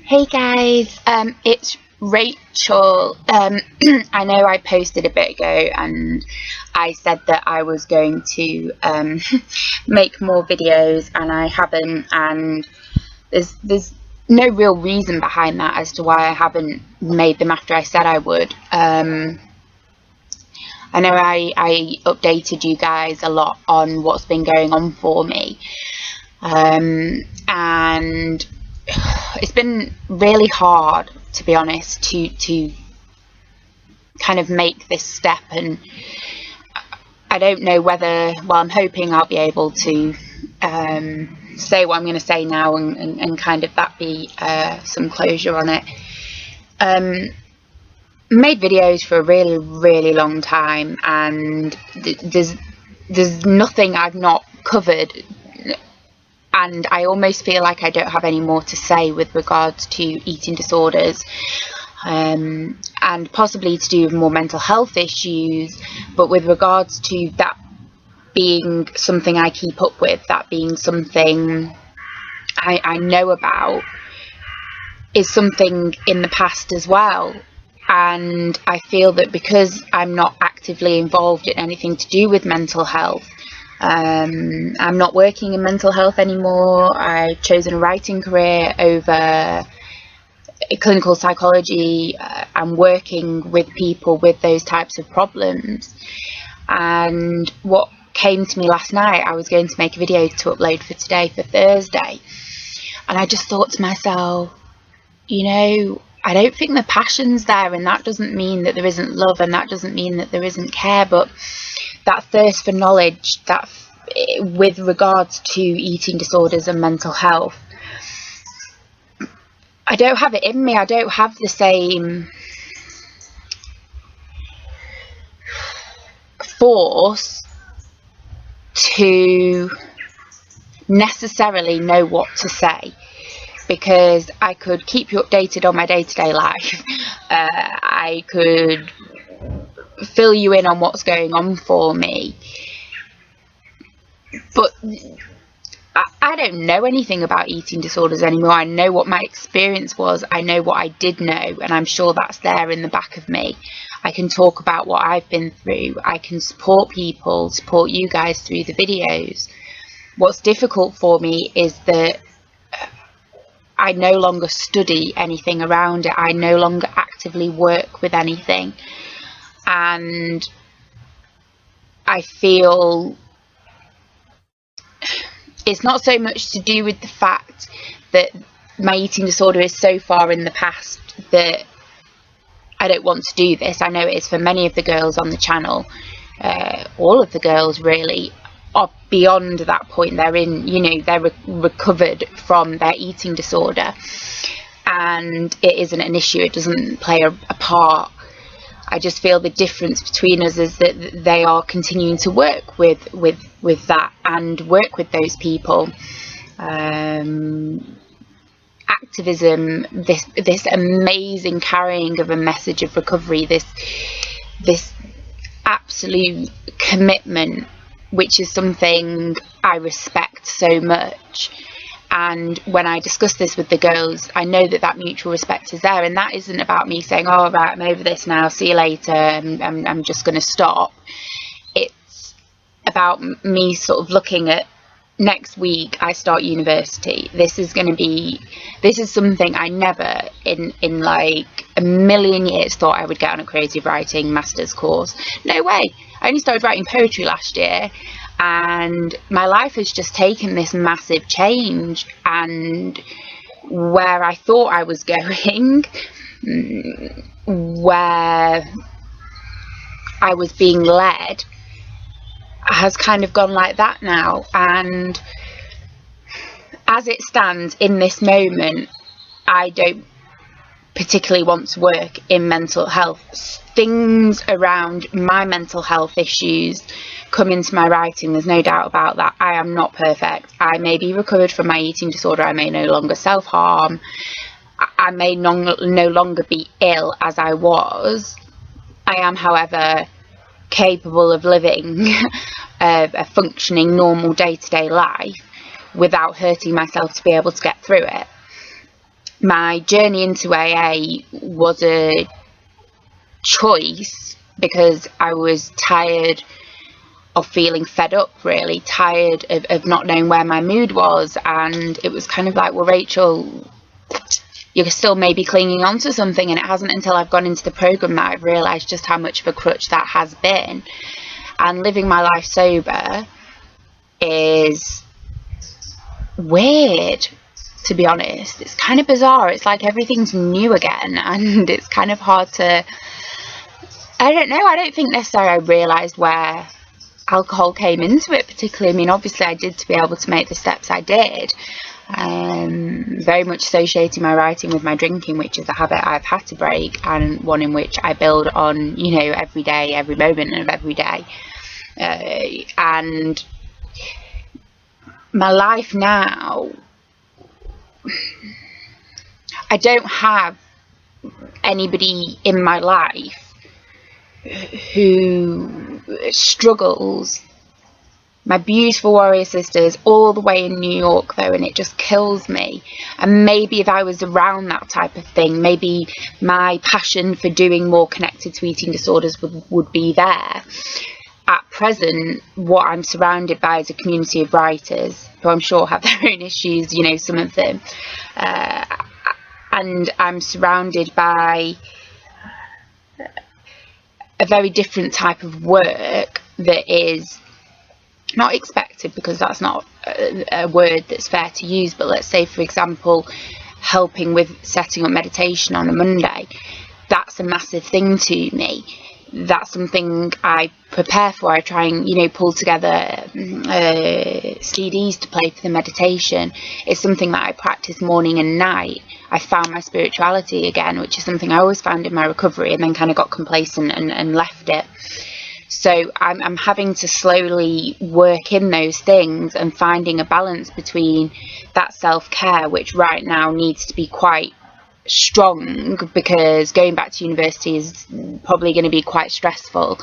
Hey guys, it's Rachel. I know I posted a bit ago and I said that I was going to make more videos, and I haven't, and there's no real reason behind that as to why I haven't made them after I said I would. I know I updated you guys a lot on what's been going on for me, and it's been really hard, to be honest, to kind of make this step, and I don't know whether, well, I'm hoping I'll be able to say what I'm going to say now and kind of that be some closure on it. Made videos for a really long time, and there's nothing I've not covered, and I almost feel like I don't have any more to say with regards to eating disorders, and possibly to do with more mental health issues. But with regards to that being something I keep up with, that being something I know about, is something in the past as well. And I feel that because I'm not actively involved in anything to do with mental health, I'm not working in mental health anymore. I've chosen a writing career over clinical psychology. I'm working with people with those types of problems. And what came to me last night, I was going to make a video to upload for today, for Thursday. And I just thought to myself, you know, I don't think the passion's there, and that doesn't mean that there isn't love, and that doesn't mean that there isn't care, but that thirst for knowledge, that with regards to eating disorders and mental health, I don't have it in me. I don't have the same force to necessarily know what to say, because I could keep you updated on my day-to-day life. I could fill you in on what's going on for me, but I don't know anything about eating disorders anymore. I know what my experience was. I know what I did know, and I'm sure that's there in the back of me. I can talk about what I've been through. I can support people, support you guys through the videos. What's difficult for me is that I no longer study anything around it. I no longer actively work with anything. And I feel it's not so much to do with the fact that my eating disorder is so far in the past that I don't want to do this. I know it is for many of the girls on the channel. All of the girls really are beyond that point. They're in, you know, they're recovered from their eating disorder, and it isn't an issue. It doesn't play a part. I just feel the difference between us is that they are continuing to work with that and work with those people. Activism, this amazing carrying of a message of recovery, this absolute commitment, which is something I respect so much. And when I discuss this with the girls, I know that mutual respect is there, and that isn't about me saying, oh right, I'm over this now, see you later, and I'm just going to stop. It's about me sort of looking at, next week I start university. This is something I never in like a million years thought I would get on a creative writing master's course. No way. I only started writing poetry last year, and my life has just taken this massive change, and where I thought I was going, where I was being led, has kind of gone like that now. And as it stands in this moment, I don't particularly want to work in mental health. Things around my mental health issues come into my writing, there's no doubt about that. I am not perfect. I may be recovered from my eating disorder. I may no longer self-harm. I may no longer be ill as I was. I am, however, capable of living a functioning normal day-to-day life without hurting myself to be able to get through it. my journey into AA was a choice because I was tired of feeling fed up, really tired of not knowing where my mood was. And it was kind of like, well, Rachel, you're still maybe clinging on to something. And it hasn't until I've gone into the program that I've realised just how much of a crutch that has been. And living my life sober is weird, to be honest. It's kind of bizarre. It's like everything's new again, and it's kind of hard to, I don't know, I don't think necessarily I realised where alcohol came into it particularly. I mean, obviously I did to be able to make the steps I did, very much associating my writing with my drinking, which is a habit I've had to break, and one in which I build on, you know, every day, every moment of every day. And my life now, I don't have anybody in my life who struggles. My beautiful warrior sisters all the way in New York though, and it just kills me. And maybe if I was around that type of thing, maybe my passion for doing more connected to eating disorders would be there. At present, what I'm surrounded by is a community of writers who I'm sure have their own issues, you know, some of them, and I'm surrounded by a very different type of work that is not expected, because that's not a word that's fair to use, but let's say, for example, helping with setting up meditation on a Monday. That's a massive thing to me. That's something I prepare for. I try and, you know, pull together CDs to play for the meditation. It's something that I practice morning and night. I found my spirituality again, which is something I always found in my recovery and then kind of got complacent and left it. So I'm having to slowly work in those things and finding a balance between that self-care, which right now needs to be quite strong because going back to university is probably going to be quite stressful,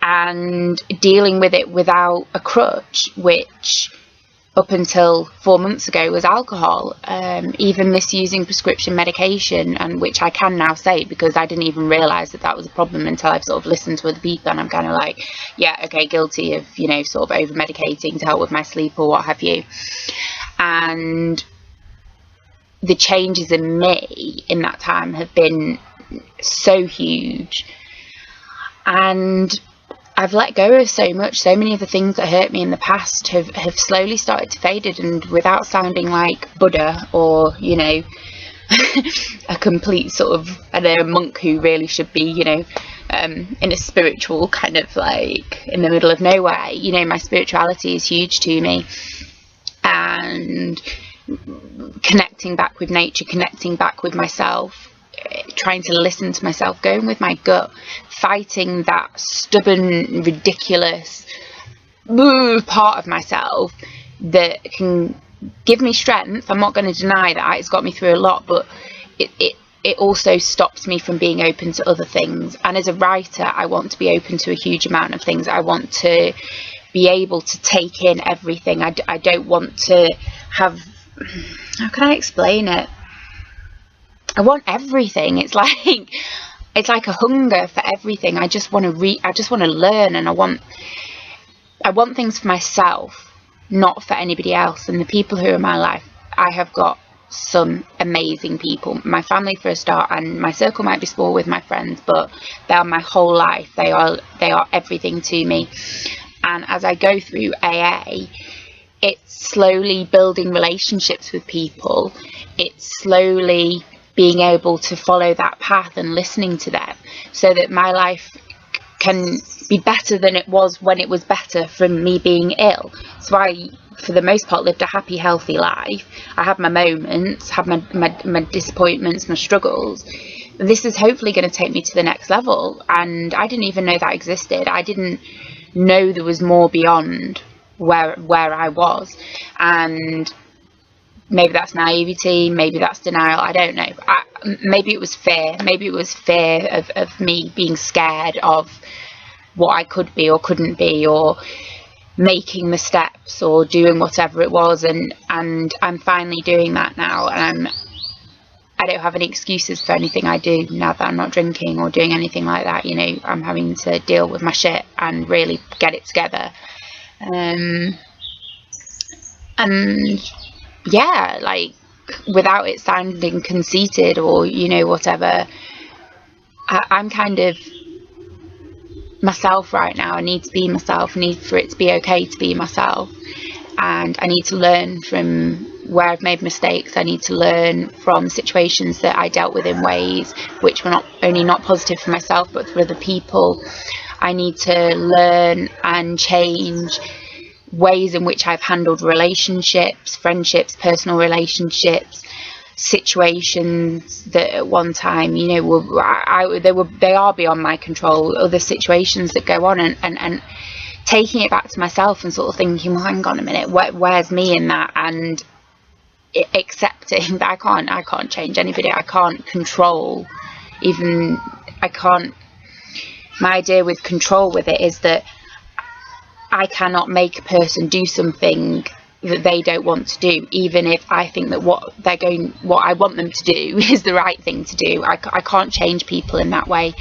and dealing with it without a crutch, which up until 4 months ago was alcohol, even misusing prescription medication, and which I can now say because I didn't even realise that was a problem until I've sort of listened to other people, and I'm kind of like, yeah, okay, guilty of, you know, sort of over medicating to help with my sleep or what have you. And the changes in me in that time have been so huge, and I've let go of so much. So many of the things that hurt me in the past have slowly started to fade, and without sounding like Buddha or, you know, a complete sort of, I don't know, monk who really should be, you know, in a spiritual kind of like in the middle of nowhere, you know, my spirituality is huge to me, and connecting back with nature, connecting back with myself, trying to listen to myself, going with my gut, fighting that stubborn, ridiculous part of myself that can give me strength. I'm not going to deny that it's got me through a lot, but it also stops me from being open to other things. And as a writer, I want to be open to a huge amount of things. I want to be able to take in everything. I don't want to have, how can I explain it? I want everything. It's like a hunger for everything. I just want to I just want to learn, and I want things for myself, not for anybody else. And the people who are in my life, I have got some amazing people. My family for a start, and my circle might be small with my friends, but they are my whole life. They are everything to me. And as I go through AA, it's slowly building relationships with people. It's slowly being able to follow that path and listening to them, so that my life can be better than it was when it was better from me being ill. So I, for the most part, lived a happy, healthy life. I had my moments, had my disappointments, my struggles. This is hopefully going to take me to the next level, and I didn't even know that existed. I didn't know there was more beyond where I was, and maybe that's naivety, maybe that's denial, I don't know. Maybe it was fear. Maybe it was fear of me being scared of what I could be or couldn't be, or making the steps or doing whatever it was. And I'm finally doing that now, and I don't have any excuses for anything I do now that I'm not drinking or doing anything like that. You know, I'm having to deal with my shit and really get it together. And yeah, like, without it sounding conceited or, you know, whatever, I'm kind of myself right now. I need to be myself. I need for it to be okay to be myself. And I need to learn from where I've made mistakes. I need to learn from situations that I dealt with in ways which were not only not positive for myself but for other people. I need to learn and change ways in which I've handled relationships, friendships, personal relationships, situations that at one time, you know, they are beyond my control. Other situations that go on, and taking it back to myself and sort of thinking, well, hang on a minute, where's me in that? And accepting that I can't change anybody. I can't control, my idea with control with it is that I cannot make a person do something that they don't want to do, even if I think that what I want them to do is the right thing to do. I can't change people in that way,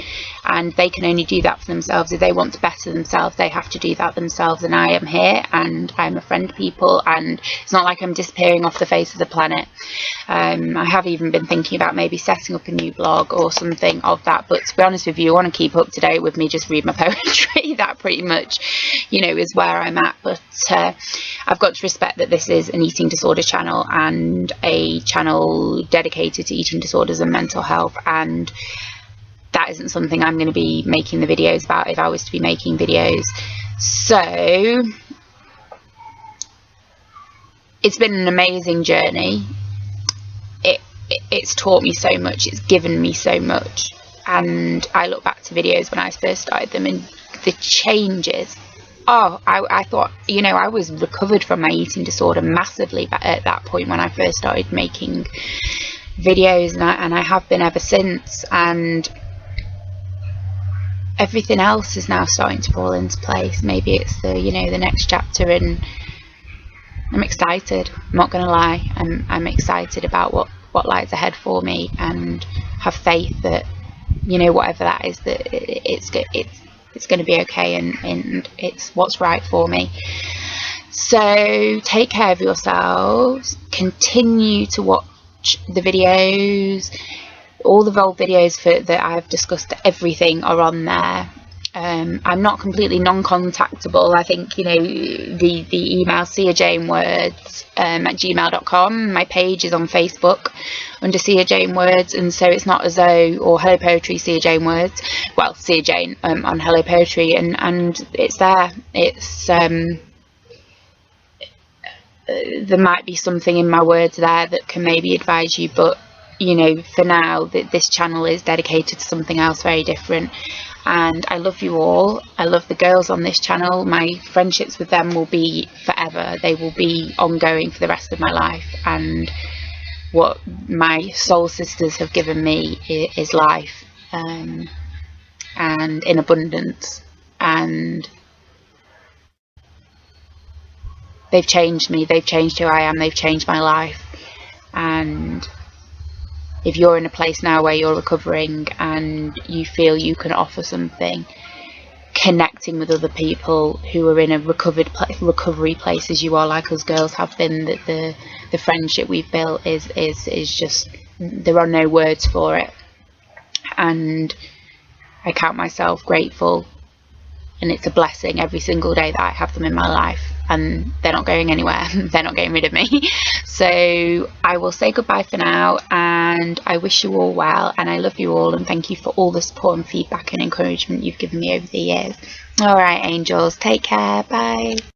and they can only do that for themselves. If they want to better themselves, they have to do that themselves, and I am here and I'm a friend to people, and it's not like I'm disappearing off the face of the planet. I have even been thinking about maybe setting up a new blog or something of that, but to be honest with you, I want to keep up to date with me, just read my poetry. That pretty much, you know, is where I'm at. But I've got to respect that this is an eating disorder channel and a channel dedicated to eating disorders and mental health, and that isn't something I'm going to be making the videos about if I was to be making videos. So it's been an amazing journey. It's taught me so much, it's given me so much, and I look back to videos when I first started them and the changes. I thought, you know, I was recovered from my eating disorder massively at that point when I first started making videos, and I have been ever since, and everything else is now starting to fall into place. Maybe it's the, you know, the next chapter, and I'm excited. I'm not gonna lie, I'm excited about what lies ahead for me, and have faith that, you know, whatever that is, that it's going to be okay, and it's what's right for me. So take care of yourselves, continue to watch the videos, all the old videos that I've discussed, everything are on there. I'm not completely non-contactable. I think, you know, the email Sia Jane Words at gmail.com. My page is on Facebook under Sia Jane Words, and so it's not as though, or Hello Poetry Sia Jane Words, well, Sia Jane on Hello Poetry, and it's there. It's there might be something in my words there that can maybe advise you, but, you know, for now, this channel is dedicated to something else very different. And I love you all. I love the girls on this channel. My friendships with them will be forever. They will be ongoing for the rest of my life. And what my soul sisters have given me is life, and in abundance. And they've changed me. They've changed who I am. They've changed my life. And if you're in a place now where you're recovering and you feel you can offer something, connecting with other people who are in a recovery place as you are, like us girls have been, that the friendship we've built is just, there are no words for it. And I count myself grateful, and it's a blessing every single day that I have them in my life, and they're not going anywhere. They're not getting rid of me. So I will say goodbye for now, and I wish you all well, and I love you all, and thank you for all the support and feedback and encouragement you've given me over the years. All right, angels, take care. Bye.